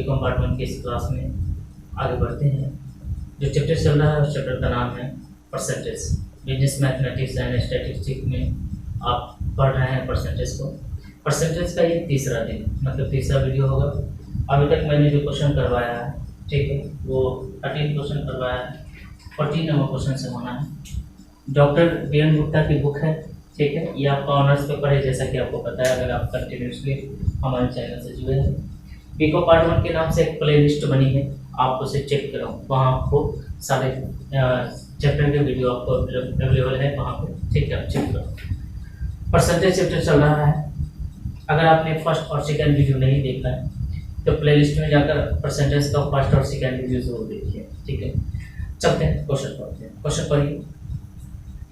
Compartment की इस class में आगे बढ़ते हैं। जो चैप्टर चल रहा है उस चैप्टर का नाम है percentage. Business mathematics and statistics में आप पढ़ रहे हैं परसेंटेज को। परसेंटेज का ये तीसरा दिन मतलब तीसरा वीडियो होगा। अभी तक मैंने जो क्वेश्चन करवाया है, ठीक है, वो 13 क्वेश्चन करवाया है, 14 नंबर क्वेश्चन से होना है। Doctor BN. गुप्ता की बुक है, ठीक है, ये आपका ऑनर्स पेपर है जैसा कि आपको पता है अगर आप कंटिन्यूसली हमारे चैनल से जुड़े हैं। पीको पार्ट 1 के नाम से एक प्ले लिस्ट बनी है, आप उसे चेक करो, वहाँ आपको सारे चैप्टर के वीडियो आपको अवेलेबल है वहाँ पे, ठीक है, आप चेक करो। परसेंटेज चैप्टर चल रहा है। अगर आपने फर्स्ट और सेकेंड वीडियो नहीं देखा है तो प्ले लिस्ट में जाकर परसेंटेज का फर्स्ट और सेकेंड वीडियो जरूर देखिए, ठीक है। चलते हैं क्वेश्चन पढ़ते हैं। क्वेश्चन पढ़िए।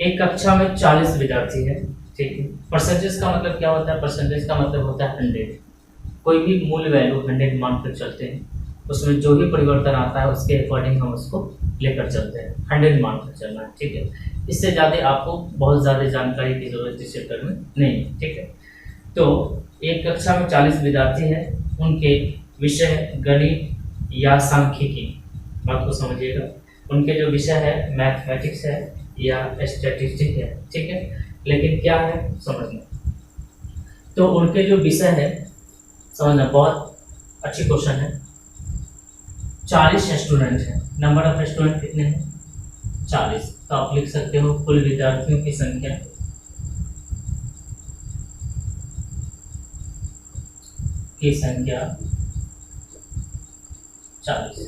एक कक्षा में 40 विद्यार्थी है, ठीक है। परसेंटेज का मतलब क्या होता है? परसेंटेज का मतलब होता है 100। कोई भी मूल वैल्यू 100 मानकर चलते हैं, उसमें जो भी परिवर्तन आता है उसके अकॉर्डिंग हम उसको लेकर चलते हैं। 100 मानकर चलना है, ठीक है। इससे ज़्यादा आपको बहुत ज़्यादा जानकारी की जरूरत इस चैप्टर में नहीं है, ठीक है। तो एक कक्षा में 40 विद्यार्थी हैं, उनके विषय गणित या सांख्यिकी, बात को समझिएगा। उनके जो विषय है मैथमेटिक्स है या स्टैटिस्टिक्स है, ठीक है, लेकिन क्या है समझना। तो उनके जो विषय है समझना, बहुत अच्छी क्वेश्चन है। 40 स्टूडेंट हैं, नंबर ऑफ स्टूडेंट कितने हैं? 40। तो आप लिख सकते हो कुल विद्यार्थियों की संख्या की संख्या 40।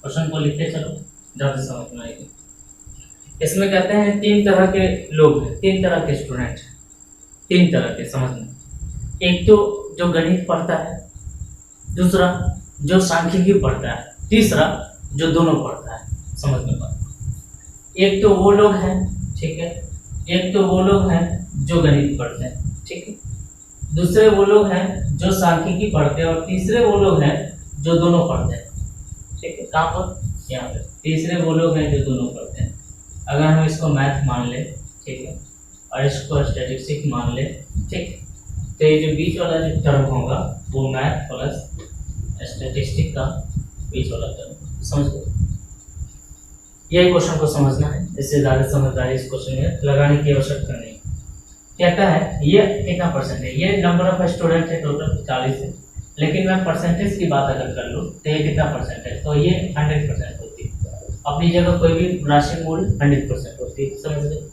क्वेश्चन को लिखते चलो, ज़्यादा समझ में आएगी। इसमें कहते हैं 3 तरह के लोग हैं, 3 तरह के स्टूडेंट हैं, 3 तरह के, समझना। एक तो जो गणित पढ़ता है, दूसरा जो सांख्यिकी पढ़ता है, तीसरा जो दोनों पढ़ता है, समझने पर। एक तो वो लोग हैं, ठीक है, एक तो वो लोग हैं जो गणित पढ़ते हैं, ठीक है, दूसरे वो लोग हैं जो सांख्यिकी पढ़ते हैं और तीसरे वो लोग हैं जो दोनों पढ़ते हैं, ठीक है। कहाँ पर? यहाँ पे। तीसरे वो लोग हैं जो दोनों पढ़ते हैं। अगर हम इसको मैथ मान ले, ठीक है, और इसको स्टैटिस्टिक्स मान ले, ठीक, तो ये जो बीच वाला जो टर्म होगा वो मैथ प्लस स्टैटिस्टिक्स का बीच वाला टर्म, समझ लो। यही क्वेश्चन को समझना है, इससे ज़्यादा समझदारी इस क्वेश्चन में लगाने की आवश्यकता नहीं। कहता है ये कितना परसेंट है? ये नंबर ऑफ स्टूडेंट है टोटल 40 है, लेकिन मैं परसेंटेज की बात अगर कर लूँ तो ये कितना परसेंट है? तो ये 100% होती है। अपनी जगह कोई भी राशि मूल 100% होती है, समझ लो।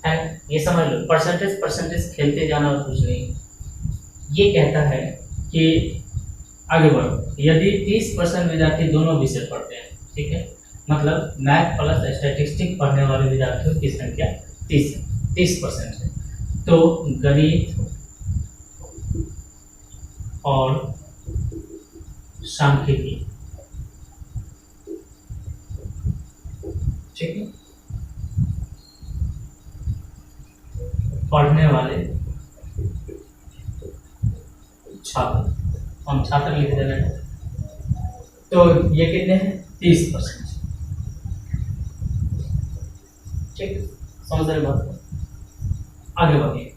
एंड ये समझ लो, परसेंटेज खेलते जाना और कुछ नहीं। ये कहता है कि आगे बढ़ो, यदि 30% विद्यार्थी दोनों विषय पढ़ते हैं, ठीक है, मतलब मैथ प्लस स्टैटिस्टिक्स पढ़ने वाले विद्यार्थियों की संख्या 30% है, तो गणित और सांख्यिकी, ठीक है, पढ़ने वाले छात्र, हम छात्र लिख दे रहे हैं, तो ये कितने हैं? 30%, ठीक, समझ रहे बात को? आगे बढ़िए।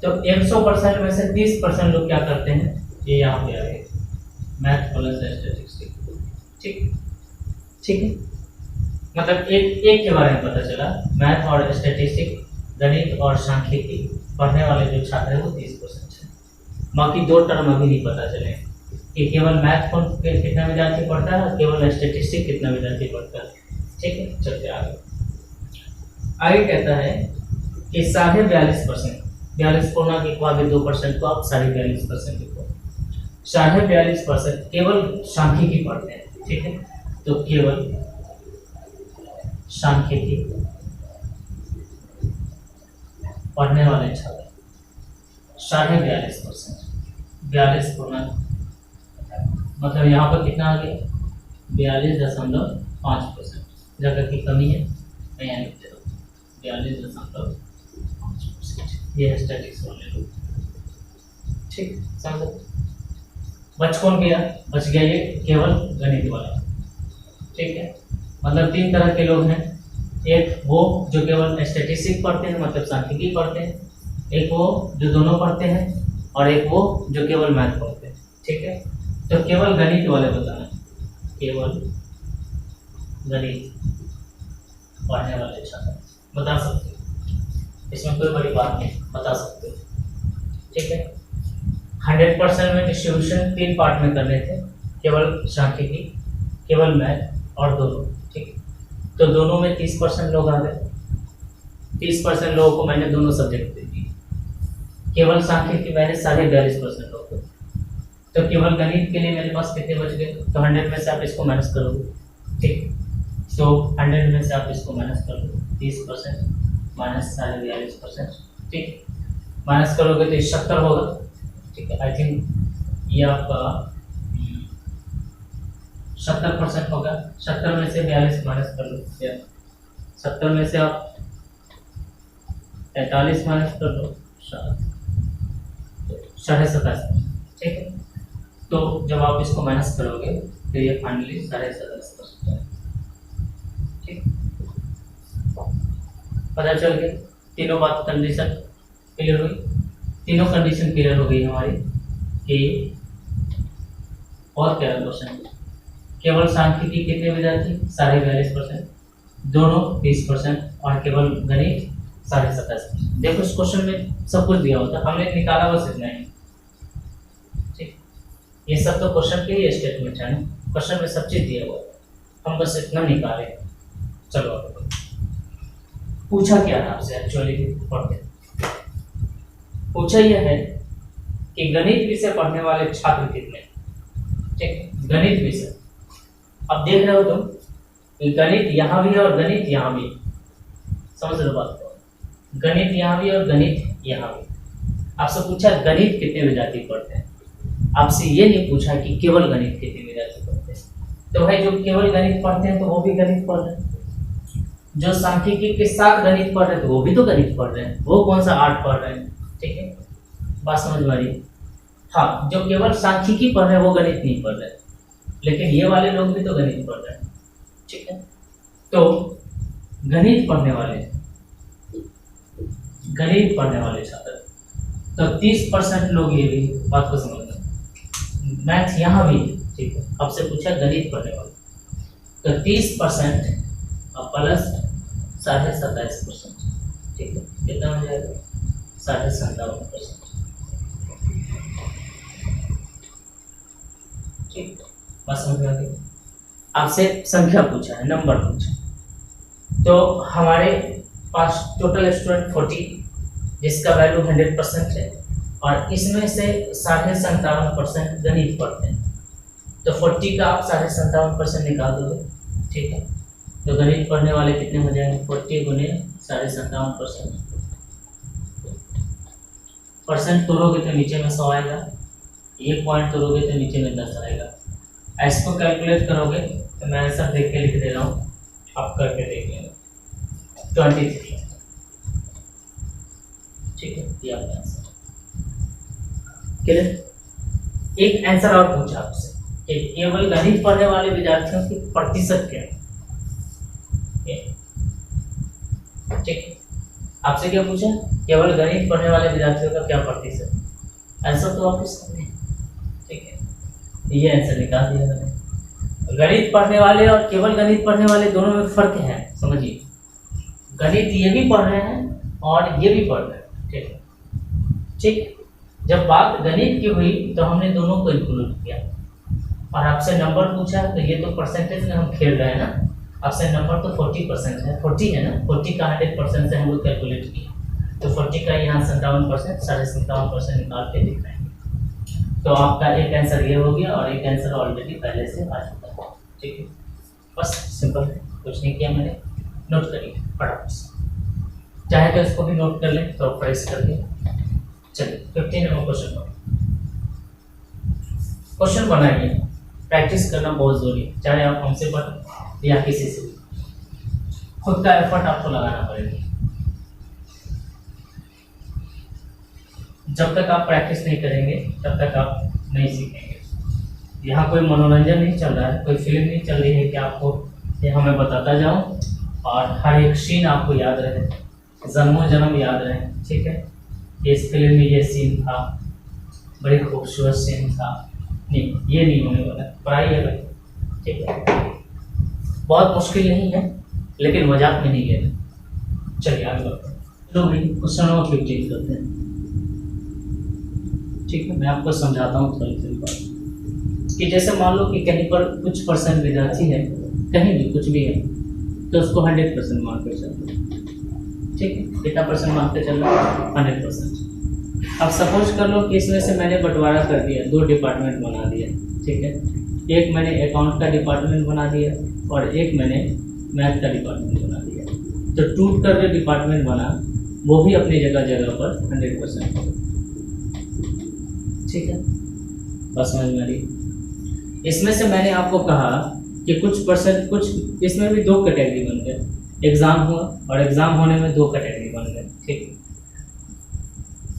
तो 100% में से 30% लोग क्या करते हैं? ये यहाँ पे आए मैथ प्लस स्टैटिस्टिक्स, ठीक, ठीक है, मतलब एक के बारे में पता चला, मैथ और स्टैटिस्टिक्स, गणित और सांख्यिकी पढ़ने वाले जो छात्र हैं वो 30% है। बाकी 2 टर्म अभी नहीं पता चले कि केवल मैथ कौन कितना विद्यार्थी पढ़ता है, केवल स्टैटिस्टिक्स कितना विद्यार्थी पढ़ता है, ठीक है। चलते आगे कहता है कि 42%, 42 कोना के बाद 2% को आप 42% लिखो। 42% केवल सांख्यिकी पढ़ते हैं, ठीक है, तो केवल सांख्यिकी पढ़ने वाले छात्र 42%, 42 कोना मतलब यहाँ पर कितना आ गया? 42.5%। जगह की कमी है, मैं यहाँ लिखते रहूँ 42.5%। ये है स्टैटिस्टिक्स वाले लोग, ठीक, समझो। बच कौन गया? बच गया ये केवल गणित वाला, ठीक है, मतलब 3 तरह के लोग हैं। एक वो जो केवल स्टैटिस्टिक्स पढ़ते हैं मतलब सांख्यिकी पढ़ते हैं, एक वो जो दोनों पढ़ते हैं, और एक वो जो केवल मैथ पढ़ते हैं, ठीक है। तो तो केवल गणित वाले बताना, केवल गणित पढ़ने वाले छात्र बता सकते हो, इसमें कोई बड़ी बात नहीं, बता सकते हो। ठीक है, 100% में डिस्ट्रीब्यूशन 3 पार्ट में करने थे, केवल सांख्यिकी, केवल मैथ और दोनों। ठीक, तो दोनों में 30% लोग आ गए। 30% लोगों को मैंने दोनों सब्जेक्ट दे दिए। केवल सांख्यिकी मैंने 42.5% लोग को। तो केवल गणित के लिए मेरे पास कितने बच गए? तो 100 में से आप इसको माइनस करोगे। ठीक, तो 100 में से आप इसको माइनस कर लो, 30% माइनस 42.5%। ठीक, माइनस करोगे तो 70 होगा। ठीक है, आई थिंक ये आपका 70% होगा। 70 में से 42 माइनस कर लो, 70 में से आप 43 माइनस कर लो, 27.5। ठीक है, तो जब आप इसको माइनस करोगे तो ये फाइनली 27.5% है। ठीक, पता चल गया, तीनों बात कंडीशन क्लियर हुई, तीनों कंडीशन क्लियर हो गई हमारी कि और क्या क्वेश्चन, केवल सांख्यिकी कितने विद्यार्थी? 42.5%, दोनों 30% और केवल गणित 27.5%। देखो इस क्वेश्चन में सब कुछ दिया होता, हमने निकाला बस इतना ही। ठीक, ये सब तो क्वेश्चन के ही स्टेटमेंट है ना, क्वेश्चन में सब चीज दिया हुआ है, हम बस इतना निकाले। चलो पूछा क्या है आपसे, एक्चुअली पढ़ते पूछा यह है कि गणित विषय पढ़ने वाले छात्र कितने? ठीक, गणित विषय, अब देख रहे हो तुम कि गणित यहाँ भी है और गणित यहाँ भी, समझ लो बात को, गणित यहाँ भी और गणित यहाँ भी। आपसे पूछा गणित कितने विद्यार्थी पढ़ते हैं, आपसे ये नहीं पूछा कि केवल गणित कितने विद्यार्थी पढ़ते हैं। तो भाई जो केवल गणित पढ़ते हैं तो वो भी गणित पढ़ रहे हैं, जो सांख्यिकी के साथ गणित पढ़ रहे हैं तो वो भी तो गणित पढ़ रहे हैं, वो कौन सा आर्ट पढ़ रहे हैं। ठीक है, बात समझ में आ रही है? हाँ, जो केवल सांख्यिकी पढ़ रहे हैं वो गणित नहीं पढ़ रहे, लेकिन ये वाले लोग भी तो गणित पढ़ रहे हैं। ठीक है, तो गणित पढ़ने वाले छात्र तो 30% लोग ये भी बात को समझ रहे, मैथ यहाँ भी। ठीक है, आपसे पूछा गणित पढ़ने वाले तो 30% प्लस 27.5%। ठीक है, कितना हो जाएगा? 57.5%। ठीक, बस समझ में आ गई। आपसे संख्या पूछा है, नंबर पूछा, तो हमारे पास टोटल स्टूडेंट 40, जिसका वैल्यू 100% है, और इसमें से 57.5% गणित पढ़ते हैं। तो 40 का आप 57.5% निकाल दोगे। ठीक है, तो गणित पढ़ने वाले कितने हो जाएंगे? 40 गुने 57.5%। परसेंट तोड़ोगे तो नीचे में 100 आएगा, एक पॉइंट तोड़ोगे तो नीचे में 10 आएगा। इसको कैलकुलेट करोगे तो मैं आंसर देख के लिख दे रहा हूँ, आप करके देख लेंगे। 23। ठीक है, ये आपका आंसर क्लियर। एक आंसर और पूछा आपसे कि केवल गणित पढ़ने वाले विद्यार्थियों की प्रतिशत क्या है। ठीक, आपसे क्या पूछा? केवल गणित पढ़ने वाले विद्यार्थियों का क्या प्रतिशत? आंसर तो आपके सामने। ठीक है, ये आंसर निकाल दिया मैंने। गणित पढ़ने वाले और केवल गणित पढ़ने वाले दोनों में फर्क है, समझिए। गणित ये भी पढ़ रहे हैं और ये भी पढ़ रहे हैं। ठीक है, ठीक, जब बात गणित की हुई तो हमने दोनों को इंक्लूड किया। और आपसे नंबर पूछा तो ये तो परसेंटेज में हम खेल रहे हैं ना, आपसे नंबर तो 40% है, 40 है ना, 40 का 100% से हम लोग कैलकुलेट किया, तो 40 का यहाँ 57%, 57.5% निकाल के दिख रहे हैं। तो आपका एक आंसर ये हो गया और एक आंसर ऑलरेडी पहले से आ चुका है। ठीक है, बस सिंपल है, कुछ नहीं किया मैंने। नोट करिए फटाफट से, चाहे तो इसको भी नोट कर लें तो प्रेस करके। चलिए 15 नंबर क्वेश्चन बनाइए। प्रैक्टिस करना बहुत जरूरी है, चाहे आप हमसे पढ़ें या किसी से भी, खुद का एफर्ट आपको लगाना पड़ेगा। जब तक आप प्रैक्टिस नहीं करेंगे तब तक आप नहीं सीखेंगे। यहाँ कोई मनोरंजन नहीं चल रहा है, कोई फिल्म नहीं चल रही है कि आपको ये हमें बताता जाऊँ और हर एक सीन आपको याद रहे, जन्मों जन्म याद रहे। ठीक है, इस फिल्म में ये सीन था, बड़ी खूबसूरत सीन था, नहीं, ये नहीं होने वाला, पढ़ाई है, ठीक है। बहुत मुश्किल नहीं है, लेकिन मजाक में नहीं लेना। चलिए आगे बढ़ते हैं। चलो भाई क्वेश्चन नंबर 15 करते हैं, ठीक है। मैं आपको समझाता हूँ थोड़ी सी बात कि जैसे मान लो कि कहीं पर कुछ परसेंट विद्यार्थी है, कहीं भी कुछ भी है, तो उसको 100% मान के चलते हैं, ठीक है। कितना परसेंट मान के चल रहा है? 100%। अब सपोज कर लो कि इसमें से मैंने बंटवारा कर दिया, 2 डिपार्टमेंट बना दिया, ठीक है। एक मैंने अकाउंट का डिपार्टमेंट बना दिया और एक मैंने मैथ का डिपार्टमेंट बना दिया। तो टूट कर जो डिपार्टमेंट बना वो भी अपनी जगह जगह पर 100%, ठीक है। बस समझ में आ रही। इसमें से मैंने आपको कहा कि कुछ परसेंट, कुछ इसमें भी 2 कैटेगरी बन गए। एग्ज़ाम हुआ और एग्ज़ाम होने में 2 कैटेगरी बन गए, ठीक है।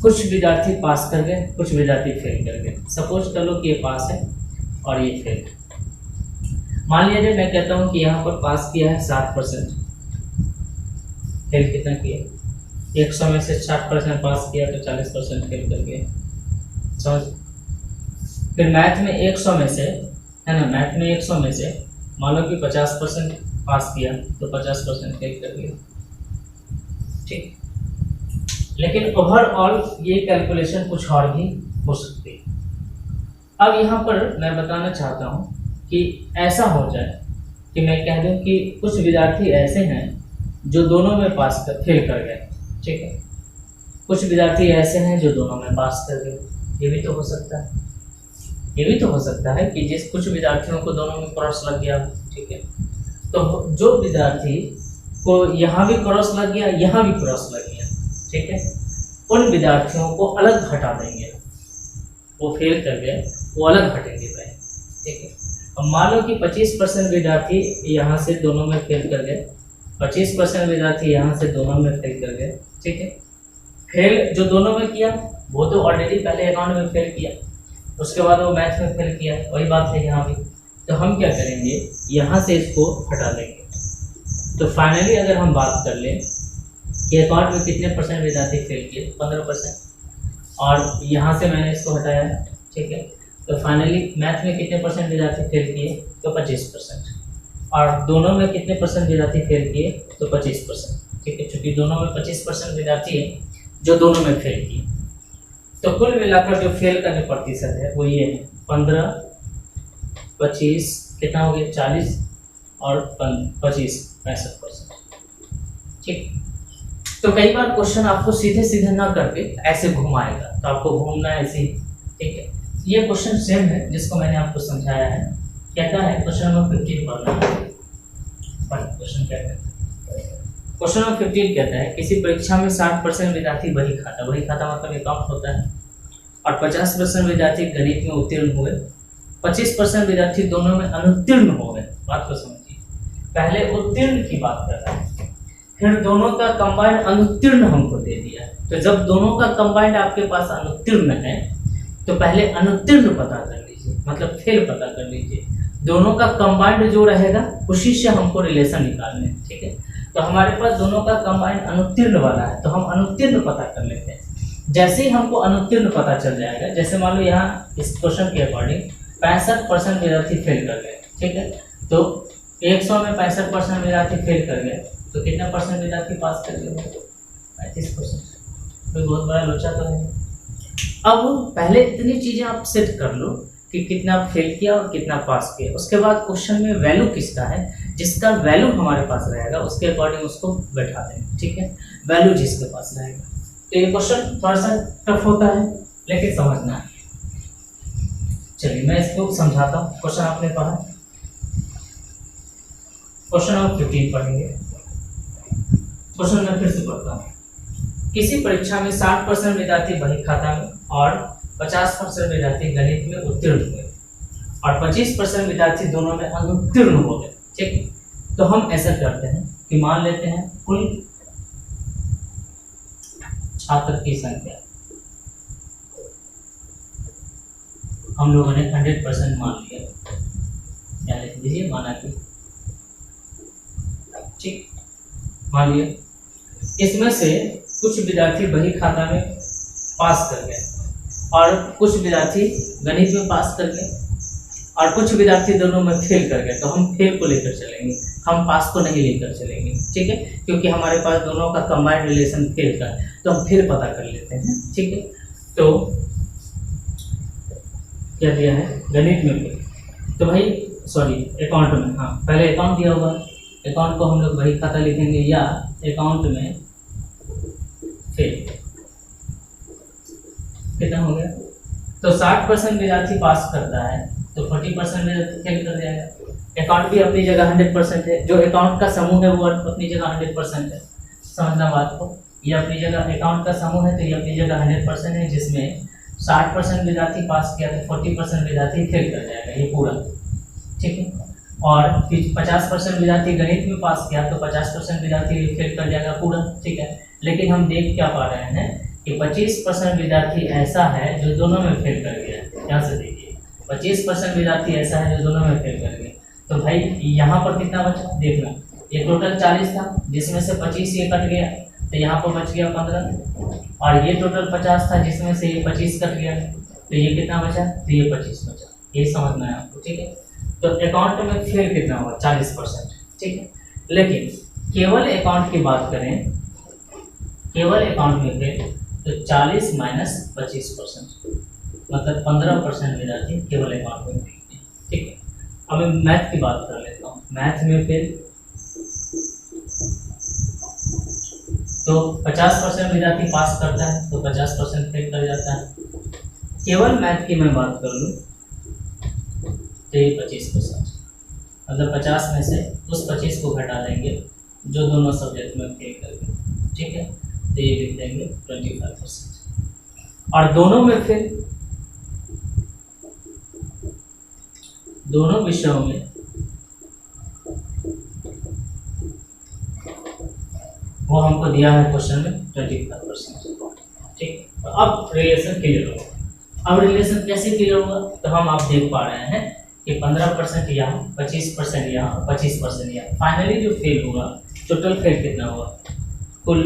कुछ विद्यार्थी पास कर गए, कुछ विद्यार्थी फेल कर गए। सपोज कर लो कि ये पास है और ये फेल। मान लीजिए मैं कहता हूँ कि यहाँ पर पास किया है 60%, फेल कितना किया? 100 में से 60% पास किया तो 40% फेल कर गया, समझ। फिर मैथ में 100 में से, है ना, मैथ में 100 में से मान लो कि 50% पास किया तो 50% फेल कर गया, ठीक। लेकिन ओवरऑल ये कैलकुलेशन कुछ और भी हो सकती है। अब यहाँ पर मैं बताना चाहता हूँ कि ऐसा हो जाए कि मैं कह दूँ कि कुछ विद्यार्थी ऐसे हैं जो दोनों में फेल कर गए, ठीक है। कुछ विद्यार्थी ऐसे हैं जो दोनों में पास कर गए, ये भी तो हो सकता है। ये भी तो हो सकता है कि जिस कुछ विद्यार्थियों को दोनों में क्रॉस लग गया, ठीक है। तो जो विद्यार्थी को यहाँ भी क्रॉस लग गया, यहाँ भी क्रॉस लग गया, ठीक है, उन विद्यार्थियों को अलग हटा देंगे। वो फेल कर गए, वो अलग हटेंगे पहले, ठीक है। अब मान लो कि 25% विद्यार्थी यहाँ से दोनों में फेल कर गए, 25% विद्यार्थी यहाँ से दोनों में फेल कर गए, ठीक है। फेल जो दोनों में किया वो तो ऑलरेडी पहले अकाउंट में फेल किया, उसके बाद वो मैथ में फेल किया, वही बात है यहाँ भी। तो हम क्या करेंगे, यहाँ से इसको हटा देंगे। तो फाइनली अगर हम बात कर लें कि अकाउंट में कितने परसेंट विद्यार्थी फेल किए, 15%, और यहाँ से मैंने इसको हटाया, ठीक है। तो फाइनली मैथ में कितने परसेंट विद्यार्थी फेल किए, तो 25%, और दोनों में कितने परसेंट विद्यार्थी फेल किए, तो 25%, ठीक है। चूँकि दोनों में 25% विद्यार्थी है जो दोनों में फेल किए, तो कुल मिलाकर जो फेल का जो प्रतिशत है वो ये है 15, 25, कितना हो गया 40 और 25, 65%, ठीक। तो कई बार क्वेश्चन आपको सीधे सीधे ना करके ऐसे घुमाएगा, तो आपको घूमना है ऐसे ही, ठीक है। ये क्वेश्चन सेम है जिसको मैंने आपको समझाया है। कहता है क्वेश्चन नंबर 15 पढ़ना। क्वेश्चन क्या कहता है? क्वेश्चन नंबर 15 कहता है किसी परीक्षा में 60% विद्यार्थी वही खाता मतलब अकाउंट होता है, और 50% विद्यार्थी गणित में उत्तीर्ण हुए, 25% विद्यार्थी दोनों में अनुत्तीर्ण हो गए। बात को समझिए, पहले उत्तीर्ण की बात कर रहा है, फिर दोनों का कंबाइंड अनुत्तीर्ण हमको दे दिया। तो जब दोनों का कंबाइंड आपके पास अनुत्तीर्ण है तो पहले अनुत्तीर्ण पता कर लीजिए, मतलब फेल पता कर लीजिए। दोनों का कंबाइंड जो रहेगा उसी से हमको रिलेशन निकालने, ठीक है। तो हमारे पास दोनों का कंबाइंड अनुत्तीर्ण वाला है, तो हम अनुत्तीर्ण पता कर लेते हैं। जैसे ही हमको अनुत्तीर्ण पता चल जाएगा, जैसे मान लो यहाँ इस क्वेश्चन के अकॉर्डिंग 65% विद्यार्थी फेल कर गए, ठीक है। तो 100 में 65% विद्यार्थी फेल कर गए, तो कितना परसेंट विद्यार्थी पास कर गए? 35%। कोई बहुत बड़ा लोचा तो नहीं। अब पहले इतनी चीज़ें आप सेट कर लो कि कितना फेल किया और कितना पास किया। उसके बाद क्वेश्चन में वैल्यू किसका है, जिसका वैल्यू हमारे पास रहेगा उसके अकॉर्डिंग उसको बैठा देंगे, ठीक है। वैल्यू जिसके पास रहेगा। तो ये क्वेश्चन थोड़ा सा टफ होता है लेकिन समझना है। चलिए मैं इसको समझाता हूँ। क्वेश्चन आपने पढ़ा, क्वेश्चन नंबर 15 पढ़ेंगे। क्वेश्चन मैं फिर से पढ़ता हूँ। किसी परीक्षा में 60% विद्यार्थी बही खाता में और 50% विद्यार्थी गणित में उत्तीर्ण हुए और 25% विद्यार्थी दोनों में अनुत्तीर्ण हो गए, ठीक। तो हम ऐसा करते हैं कि मान लेते हैं कुल छात्र की संख्या हम लोगों ने 100% मान लिया, क्या लिख दीजिए, माना कि, ठीक, मान लिया। इसमें से कुछ विद्यार्थी बही खाता में पास कर गए और कुछ विद्यार्थी गणित में पास कर गए और कुछ विद्यार्थी दोनों में फेल कर गए, तो हम फेल को लेकर चलेंगे, हम पास को नहीं लेकर चलेंगे, ठीक है, क्योंकि हमारे पास दोनों का कंबाइंड रिलेशन फेल का है, तो हम फेल पता कर लेते हैं, ठीक है। तो क्या दिया है गणित में फेल, तो भाई सॉरी अकाउंट में, हाँ पहले अकाउंट दिया हुआ है, अकाउंट को हम लोग वही खाता लिखेंगे या अकाउंट में फेल, कितना हो गया, तो 60% विद्यार्थी पास करता है, तो 40% विद्यार्थी फेल कर जाएगा। अकाउंट भी अपनी जगह 100% है, जो अकाउंट का समूह है वो अपनी जगह 100% है, समझना बात को, ये अपनी जगह अकाउंट का समूह है, तो ये अपनी जगह 100% है, जिसमें 60% विद्यार्थी पास किया तो 40% विद्यार्थी फेल कर जाएगा, ये पूरा, ठीक है। और फिर 50% विद्यार्थी गणित में पास किया तो 50% विद्यार्थी फेल कर जाएगा पूरा, ठीक है। लेकिन हम देख क्या पा रहे हैं कि 25% विद्यार्थी ऐसा है जो दोनों में फेल कर गया है, यहाँ से देखिए 25% विद्यार्थी ऐसा है जो दोनों में फेल कर गया, तो भाई यहाँ पर कितना बचा देखना, ये टोटल 40 था, जिसमें से 25 ये कट गया, तो यहाँ पर बच गया 15, और ये टोटल 50 था, जिसमें से ये 25 कट गया, तो ये कितना बचा, तो ये 25 बचा, ये समझना है आपको, ठीक है। तो अकाउंट में फेल कितना हुआ 40%, ठीक है। लेकिन केवल अकाउंट की बात करें, केवल अकाउंट में फेल तो 40 माइनस 25%, मतलब 15% विद्यार्थी केवल अकाउंट में फेल, ठीक है। अब मैं मैथ की बात कर लेता हूँ, मैथ में फेल तो 50% विद्यार्थी पास करता है, तो 50% फेल कर जाता है। केवल मैथ की मैं बात कर लूँ तो ये 25%, मतलब 50 में से उस 25 को घटा देंगे जो दोनों सब्जेक्ट में फेल कर गए, ठीक है, तो ये लिख देंगे 25%। और दोनों में फेल, दोनों विषयों में वो हमको दिया है क्वेश्चन में 25%, ठीक। तो अब रिलेशन क्लियर होगा। अब रिलेशन कैसे क्लियर होगा, तो हम आप देख पा रहे हैं कि 15% यहाँ, 25% यहाँ, 25% यहाँ, फाइनली जो फेल हुआ, टोटल फेल कितना हुआ, कुल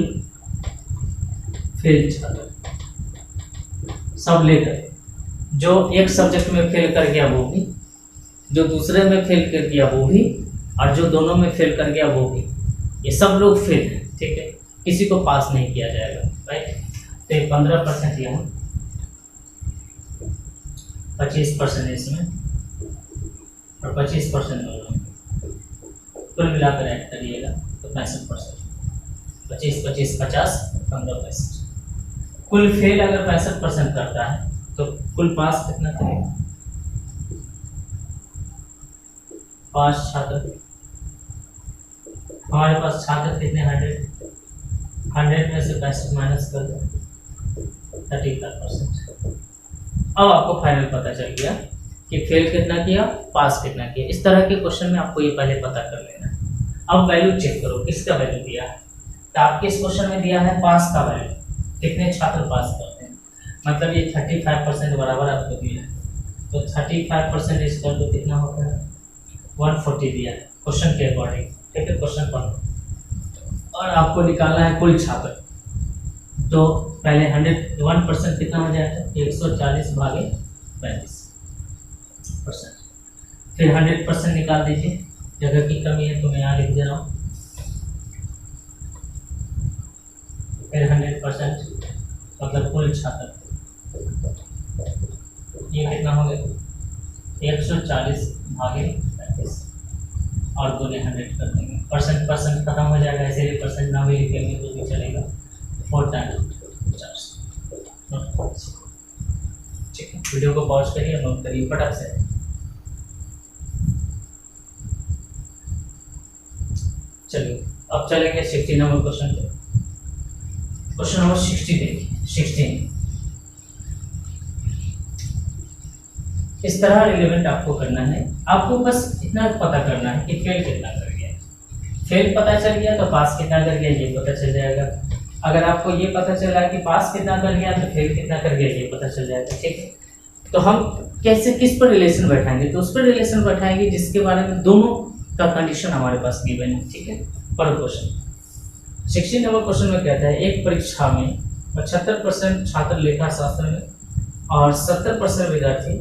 फेल छात्र सब लेकर, जो एक सब्जेक्ट में फेल कर गया वो भी, जो दूसरे में फेल कर गया वो भी, और जो दोनों में फेल कर गया वो भी, ये सब लोग फेल हैं, ठीक है, किसी को पास नहीं किया जाएगा, राइट। तो 15% यहाँ, 25% इसमें और 25% दोनों, कुल मिलाकर ऐड करिएगा तो 65%, 25 25 50 15 65, कुल फेल अगर 65% करता है तो कुल पास कितना करेगा, 5 छात्र, हमारे पास छात्र कितने 100 में से 65 माइनस कर दो 35%। अब आपको फाइनल पता चल गया कि फेल कितना किया, पास कितना किया। इस तरह के क्वेश्चन में आपको ये पहले पता कर लेना है। अब वैल्यू चेक करो, किसका वैल्यू दिया है, तो आपके इस क्वेश्चन में दिया है पास का वैल्यू, कितने छात्र पास करते हैं, मतलब ये 35% बराबर आपको दिया है, तो 35% इसका तो कितना होता है 140 दिया है क्वेश्चन के अकॉर्डिंग, ठीक है, क्वेश्चन पढ़ो। और आपको निकालना है कुल छात्र, तो पहले 101% कितना हो जाएगा 140 भागे 35%, फिर 100% निकाल दीजिए, जगह की कमी है तो मैं यहाँ लिख दे रहा हूँ, फिर 100% मतलब कुल छात्र, ये कितना हो गया 140 भागे 35, और दोनों 100 कर देंगे, परसेंट खत्म हो जाएगा, इसीलिए परसेंट ना भी लिखेंगे तो भी चलेगा, 4 टाइम 400, ठीक है। वीडियो को पॉज करिए, नोट करिए फटाक से। चलिए अब चलेंगे 60 नंबर क्वेश्चन पे। क्वेश्चन नंबर 60 देखिए, 16 इस तरह रिलेवेंट आपको करना है, आपको बस इतना पता करना है कि फेल कितना कर गया, फेल पता चल गया तो पास कितना कर गया ये पता चल जाएगा। अगर आपको ये पता चला कि पास कितना कर गया तो फेल कितना कर गया ये पता चल जाएगा, ठीक है। तो हम कैसे किस पर रिलेशन बैठाएंगे, तो उस पर रिलेशन बैठाएंगे जिसके बारे में दोनों का कंडीशन हमारे पास गिवन है, ठीक है। पर क्वेश्चन 16 नंबर क्वेश्चन में कहता है एक परीक्षा में 75% छात्र लेखा शास्त्र में और 70% विद्यार्थी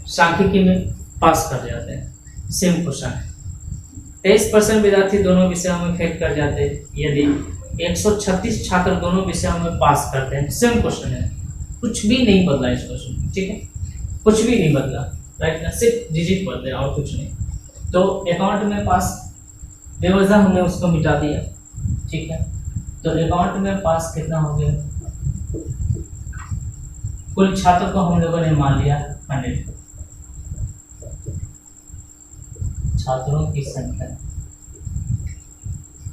सांख्यिकी में पास कर जाते हैं। सेम क्वेश्चन है, 23% विद्यार्थी दोनों विषयों में फेल कर जाते हैं, यदि 136 छात्र दोनों विषयों में पास करते हैं। सेम क्वेश्चन है, कुछ भी नहीं बदला इस क्वेश्चन में, ठीक है, कुछ भी नहीं बदला, राइट ना, सिर्फ डिजिट बदले और कुछ नहीं। तो अकाउंट में पास बेवजह हमने उसको मिटा दिया, ठीक है। तो अकाउंट में पास कितना हो गया, कुल छात्र को हम लोगों ने मान लिया 100, छात्रों की संख्या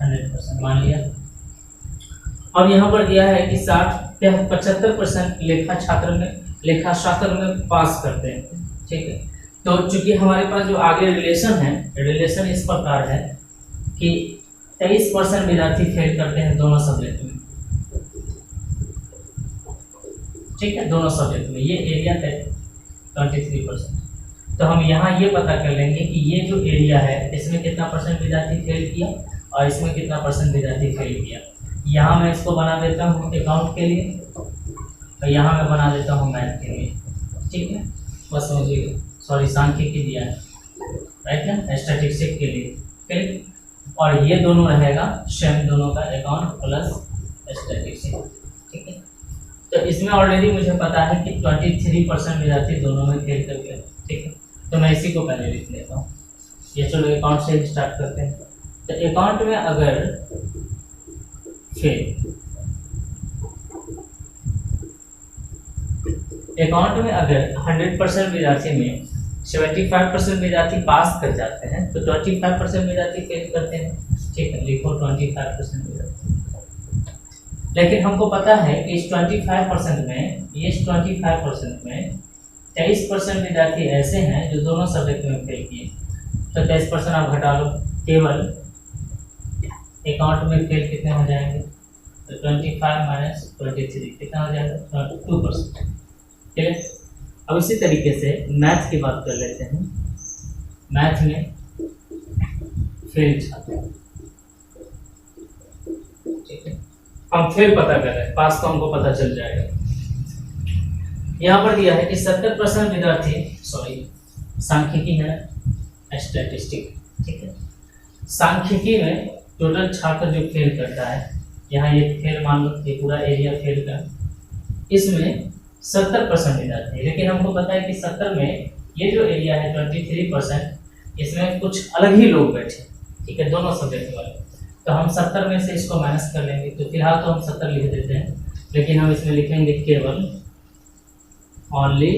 100% मान लिया। अब यहाँ पर दिया है कि 75% लेखा शास्त्र में पास करते हैं, ठीक है। तो चूंकि हमारे पास जो आगे रिलेशन इस प्रकार है कि 23% विद्यार्थी फेल करते हैं दोनों सब्जेक्ट में, ठीक है, दोनों सब्जेक्ट में। ये एरिया है 23%। तो हम यहाँ ये पता कर लेंगे कि ये जो एरिया है इसमें कितना परसेंट विद्यार्थी फेल किया और इसमें कितना परसेंट विद्यार्थी फेल किया। यहाँ मैं इसको बना देता हूँ अकाउंट के लिए और यहाँ मैं बना देता हूँ मैथ के लिए, ठीक है। बस मुझे सांख्यिकी दिया है, राइट ना, स्टैटिस्टिक्स के लिए, ठीक। और ये दोनों रहेगा सेम, दोनों का अकाउंट प्लस स्टैटिस्टिक्स, ठीक है। तो इसमें ऑलरेडी मुझे पता है कि 23% विद्यार्थी दोनों में फेल कर गए, ठीक है। तो मैं इसी को पहले लिख लेता हूँ। ये चलो अकाउंट से ही स्टार्ट करते हैं। तो अकाउंट में अगर अकाउंट में अगर 100% विद्यार्थी में 75% विद्यार्थी पास कर जाते हैं तो 25% विद्यार्थी फेल करते हैं, ठीक है। लिखो 25% विद्यार्थी। लेकिन हमको पता है कि इस 25% में 23% विद्यार्थी ऐसे हैं जो दोनों सब्जेक्ट में फेल किए। तो 23% आप घटा लो, केवल अकाउंट में फेल कितने हो जाएंगे, तो 25 माइनस 23 कितना हो जाएगा, 2%, ठीक है। अब इसी तरीके से मैथ की बात कर लेते हैं। मैथ में फेल छात्र, ठीक है, हम फेल पता कर रहे हैं, पास तो हमको पता चल जाएगा। यहाँ पर दिया है कि 70% विद्यार्थी सांख्यिकी है स्टैटिस्टिक, ठीक है। सांख्यिकी में टोटल छात्र जो फेल करता है, यहाँ ये फेल मान लो, ये पूरा एरिया फेल का, इसमें 70% विद्यार्थी। लेकिन हमको पता है कि 70 में ये जो एरिया है 23%, इसमें कुछ अलग ही लोग बैठे, ठीक है, दोनों सब्जेक्ट वाले। तो हम 70 में से इसको माइनस कर लेंगे। तो फिलहाल तो हम 70 लिख देते हैं, लेकिन हम इसमें लिखेंगे केवल ओनली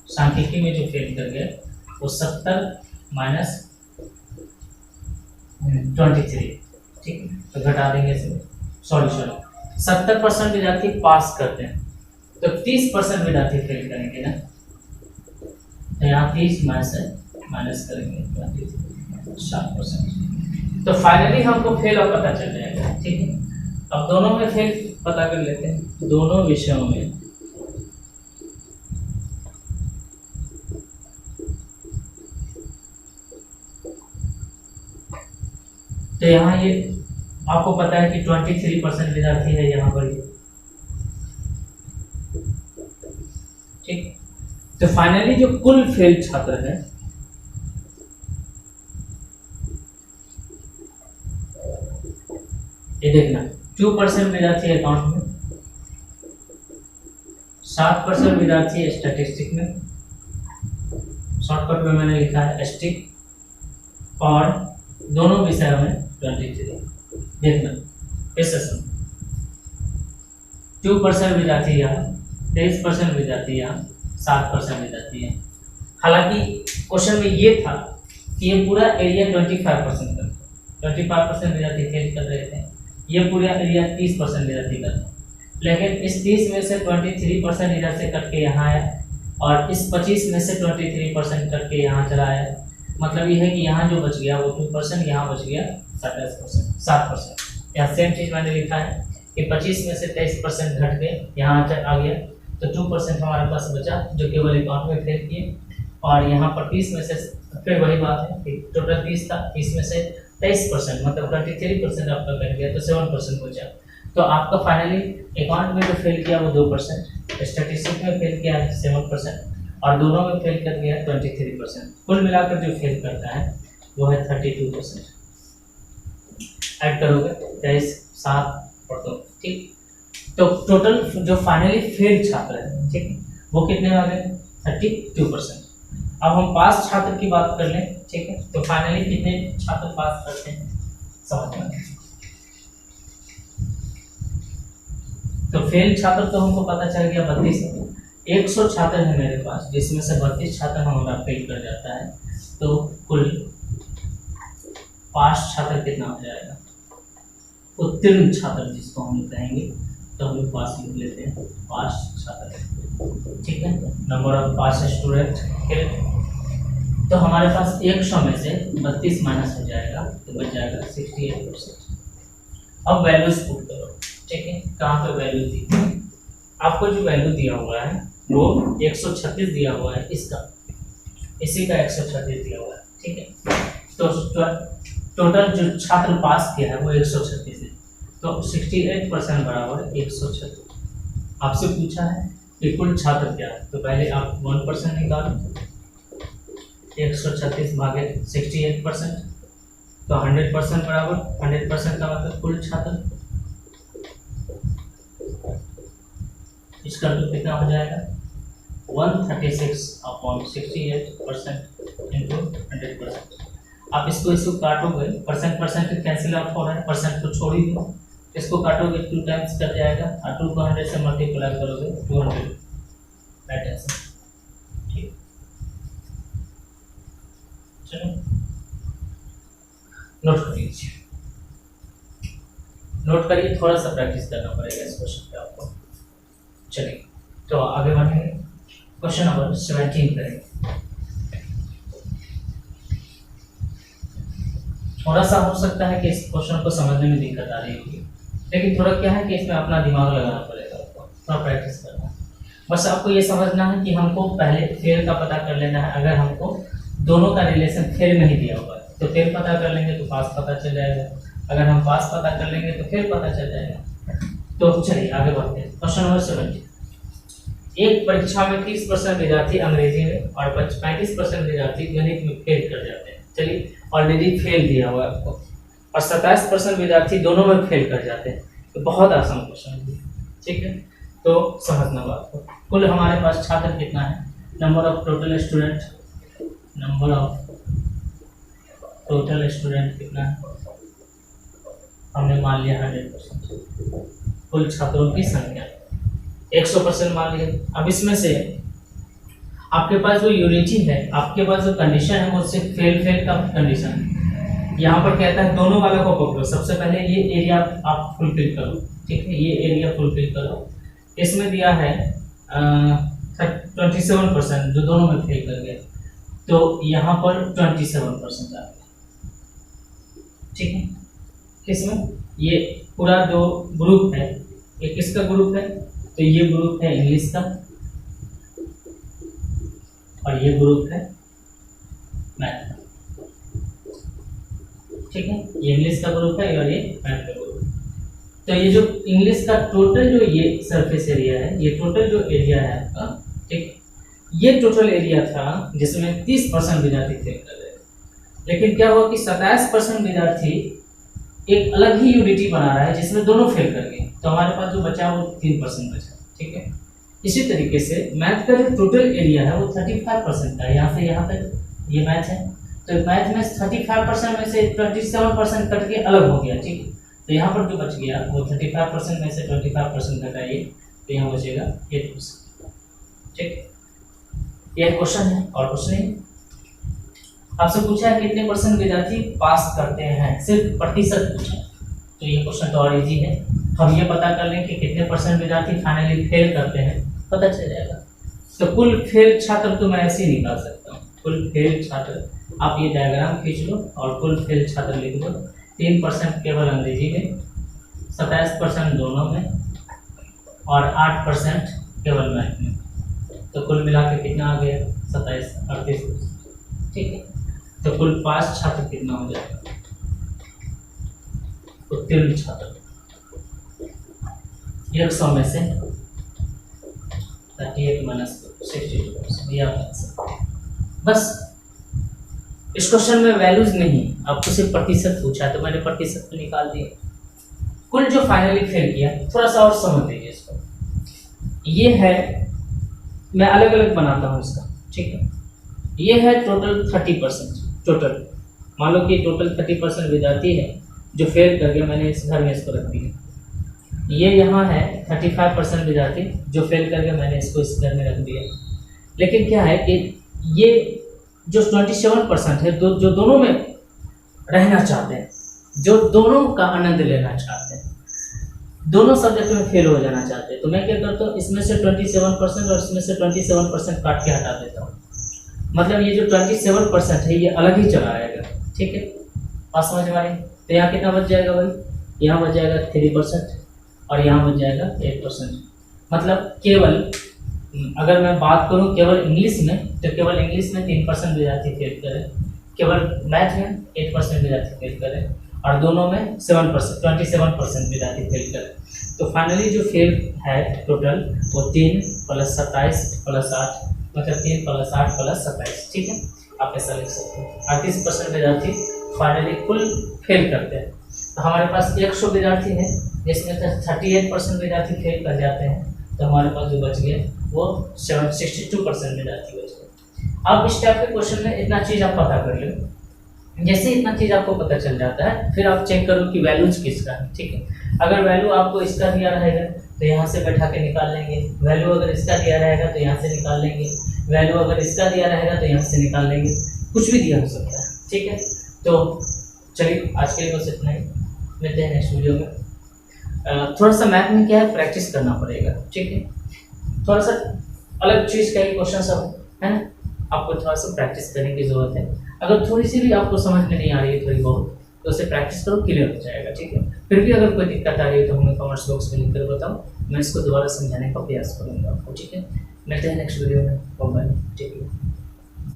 सांख्यिकी में जो फेल कर गए वो 70 माइनस 23, ठीक है। तो घटा देंगे इसमें सॉल्यूशन। 70% विद्यार्थी पास करते हैं तो 30% विद्यार्थी फेल करेंगे ना, तो यहाँ 30 माइनस करेंगे 7%। तो फाइनली हमको फेल और पता चल जाएगा, ठीक है। अब दोनों में फेल पता कर लेते हैं, दोनों विषयों में तो यहाँ ये आपको पता है कि 23% विद्यार्थी है यहाँ पर, ठीक। तो फाइनली जो कुल फेल छात्र है ये देखना, 2% विद्यार्थी अकाउंट में, 7% विद्यार्थी स्टैटिस्टिक में, शॉर्टकट में मैंने लिखा है स्टिक, और दोनों विषयों में 23। देखना इस 2% विद्यार्थी यहाँ, 23% विद्यार्थी यहाँ, 7% विद्यार्थी यहाँ। हालांकि क्वेश्चन में ये था कि ये पूरा एरिया 25% का, 25% विद्यार्थी फेल कर रहे थे, ये पूरा एरिया 30% विद्यार्थी का था। लेकिन इस 30 में से 23% इधर से कट के यहाँ आया और इस 25 में से 23% कट के यहाँ चला आया। मतलब ये है कि यहाँ जो बच गया वो 2%, यहाँ बच गया 7%। यहाँ सेम चीज़ मैंने लिखा है कि 25 में से 23% घट के यहाँ आ गया, तो 2% हमारे पास बचा जो केवल अकाउंट में फेल किए। और यहाँ पर 30 में से फिर वही बात है कि टोटल 30 था, 30 में से 23% मतलब 23% आपका कट गया, तो 7% बचा। तो आपका फाइनली अकाउंट में जो फेल किया वो 2%, स्टैटिस्टिक्स में फेल किया 7%, और दोनों में फेल कर गया 23%। कुल मिलाकर जो फेल करता है वो है 32%। ऐड करोगे 23, 7 और 2, ठीक। तो टोटल जो फाइनली फेल छात्र है, ठीक है, वो कितने आ गए 32%। अब हम पास छात्र की बात कर लें, ठीक है, तो फाइनली कितने छात्र पास करते हैं समझना। तो फेल छात्र तो हमको पता चल गया 32, 100 छात्र है मेरे पास, जिसमें से 32 छात्र हमारा फेल कर जाता है, तो कुल पास छात्र कितना हो जाएगा, उत्तीर्ण छात्र जिसको हम कहेंगे, तो हम लोग पास लिख लेते हैं, पास छात्र, ठीक है। नंबर ऑफ पास स्टूडेंट, तो हमारे पास 100 में से 32 माइनस हो जाएगा, तो बच जाएगा 68%। अब वैल्यूज पुट करो, ठीक है। कहाँ पे वैल्यू दी, आपको जो वैल्यू दिया हुआ है वो 136 दिया हुआ है, इसका इसी का 136 दिया हुआ है, ठीक है। तो टोटल जो छात्र पास किया है वो 136 है, तो 68% बराबर 136। आपसे पूछा है कि कुल छात्र क्या है, तो पहले आप 1% निकालो, 136 भागे 68%, तो 100% बराबर 100% का मतलब कुल छात्र, इसका तो कितना हो जाएगा 136/68% इंटू 100%। आप इसको काटोगे, परसेंट कैंसिल आउट हो रहा है, परसेंट को छोड़ ही दो, इसको काटोगे 2 टाइम्स कर जाएगा, और 2 को 100 से मल्टीप्लाई करोगे 200, राइट आंसर, ठीक। चलो नोट कर लीजिए, नोट करिए, थोड़ा सा प्रैक्टिस करना पड़ेगा इस क्वेश्चन पे आपको। चलिए तो आगे बढ़ेंगे, क्वेश्चन नंबर 17 करेंगे। थोड़ा सा हो सकता है कि इस क्वेश्चन को समझने में दिक्कत आ रही होगी, लेकिन थोड़ा क्या है कि इसमें अपना दिमाग लगाना पड़ेगा, आपको थोड़ा प्रैक्टिस करना है। बस आपको ये समझना है कि हमको पहले फेल का पता कर लेना है। अगर हमको दोनों का रिलेशन फेल में ही दिया हुआ है तो फेल पता कर लेंगे तो पास पता चल जाएगा, अगर हम पास पता कर लेंगे तो फेल पता चल जाएगा। तो चलिए आगे बढ़ते हैं, क्वेश्चन नंबर 17। एक परीक्षा में 30% विद्यार्थी अंग्रेजी में और 35% विद्यार्थी गणित में फेल कर जाते हैं। चलिए ऑलरेडी फेल दिया हुआ है आपको, और 27% विद्यार्थी दोनों में फेल कर जाते हैं, तो बहुत आसान क्वेश्चन है, ठीक है। तो समझना बात को, कुल हमारे पास छात्र कितना है, number of total student, number of total student कितना है, हमने मान लिया 100%, कुल छात्रों की संख्या 100% मान लिया। अब इसमें से आपके पास जो यूनिटी है, आपके पास जो कंडीशन है वो सिर्फ फेल का कंडीशन है। यहाँ पर कहता है दोनों वाला को पकड़ो, सबसे पहले ये एरिया आप फुलफिल करो, ठीक है, ये एरिया फुलफिल करो। इसमें दिया है 27% जो दोनों में फेल कर गए, तो यहाँ पर 27% आ गया, ठीक है। किसमें, ये पूरा जो ग्रुप है ये किसका ग्रुप है, तो ये ग्रुप है इंग्लिश का, और ये ग्रुप है मैथ का, ठीक है, ये इंग्लिश का ग्रुप है और ये मैथ का ग्रुप है। तो ये जो इंग्लिश का टोटल जो ये सरफेस एरिया है, ये टोटल जो एरिया है आपका, ठीक, ये टोटल एरिया था जिसमें 30% विद्यार्थी फेल कर रहे थे। लेकिन क्या हुआ कि 27% विद्यार्थी एक अलग ही यूनिटी बना रहा है जिसमें दोनों फेल कर गए, तो हमारे पास जो बचा वो 3% बचा, ठीक है। इसी तरीके से मैथ का जो टोटल एरिया है वो 35% का है, यहाँ से यहाँ तक ये मैथ है, तो मैथ में 35% में से 27% कट के अलग हो गया, ठीक है। तो यहाँ पर जो बच गया वो 35% में से 25% घटाइए, तो यहाँ बचेगा 8%, ठीक। यह क्वेश्चन है और कुछ नहीं। आपसे पूछा है कितने परसेंट विद्यार्थी पास करते हैं, सिर्फ प्रतिशत पूछा, तो ये क्वेश्चन तो और इजी है। हम ये पता कर लें कि कितने परसेंट विद्यार्थी फाइनली फेल करते हैं, पता चल जाएगा। तो कुल फेल छात्र तो मैं ऐसे ही निकाल सकता हूँ, कुल फेल छात्र, आप ये डायग्राम खींच लो और कुल फेल छात्र लिख दो। 3% केवल अंग्रेजी में, 27% दोनों में, और 8% केवल मैथ में, तो कुल मिला के कितना आ गया 38%, ठीक है। तो कुल पास छात्र कितना हो जाएगा, उत्तीर्ण छात्र 100 में से 38 - 62%, या बस। इस क्वेश्चन में वैल्यूज नहीं, आपको सिर्फ प्रतिशत पूछा है तो मैंने प्रतिशत को निकाल दिया। कुल जो फाइनली फेल किया, थोड़ा सा और समझ लीजिए इसको। ये है, मैं अलग अलग बनाता हूँ इसका, ठीक है। ये है टोटल 30%, टोटल मान लो कि टोटल 30% विद्यार्थी है जो फेल करके मैंने इस घर में इसको रख दिया। ये यहाँ है 35% विद्यार्थी जो फेल करके मैंने इसको इस घर में रख दिया। लेकिन क्या है कि ये जो 27% है जो दोनों में रहना चाहते हैं, जो दोनों का आनंद लेना चाहते हैं, दोनों सब्जेक्ट में फेल हो जाना चाहते हैं, तो मैं क्या करता हूँ, इसमें से 27% और इसमें से 27% काट के हटा देता हूँ। मतलब ये जो 27% है ये अलग ही चला आएगा, ठीक है। बात समझ में आ रही? तो यहाँ कितना बच जाएगा भाई, यहाँ बच जाएगा 3% और यहाँ बच जाएगा 8%। मतलब केवल अगर मैं बात करूँ केवल इंग्लिश में, तो केवल इंग्लिश में 3% विद्यार्थी फेल करें, केवल मैथ में 8% विद्यार्थी फेल करें, और दोनों में 27% विद्यार्थी फेल करें। तो फाइनली जो फेल है टोटल वो 3 + 27 + 8, मतलब 3 + 8 + 27, ठीक है। आप ऐसा लिख सकते हैं। 38% विद्यार्थी फाइनली कुल फेल करते हैं। तो हमारे पास 100 विद्यार्थी है जिसमें 38% विद्यार्थी फेल कर जाते हैं, तो हमारे पास जो बच गए वो 62% विद्यार्थी बच गए। अब इस टाइप के क्वेश्चन में इतना चीज़ आप पता कर लो। जैसे इतना चीज़ आपको पता चल जाता है, फिर आप चेक करो कि वैल्यूज किसका है, ठीक है। अगर वैल्यू आपको इसका दिया रहेगा तो यहाँ से बैठा के निकाल लेंगे, वैल्यू अगर इसका दिया रहेगा तो यहाँ से निकाल लेंगे, वैल्यू अगर इसका दिया रहेगा तो यहाँ से निकाल लेंगे, कुछ भी दिया हो सकता है, ठीक है। तो चलिए आज के लिए बस इतना ही, मिलते हैं नेक्स्ट वीडियो में। थोड़ा सा मैथ में क्या है, प्रैक्टिस करना पड़ेगा, ठीक है। थोड़ा सा अलग चीज़ का ही क्वेश्चन सब है ना, आपको थोड़ा सा प्रैक्टिस करने की ज़रूरत है। अगर थोड़ी सी भी आपको समझ में नहीं आ रही है थोड़ी बहुत, तो उसे प्रैक्टिस करो, क्लियर हो जाएगा, ठीक है। फिर भी अगर कोई दिक्कत आ रही है तो हमें कमेंट्स बॉक्स में लिख कर बताओ, मैं इसको दोबारा समझाने का प्रयास करूँगा आपको, ठीक है। मिलते हैं नेक्स्ट वीडियो में, बाय, ठीक है।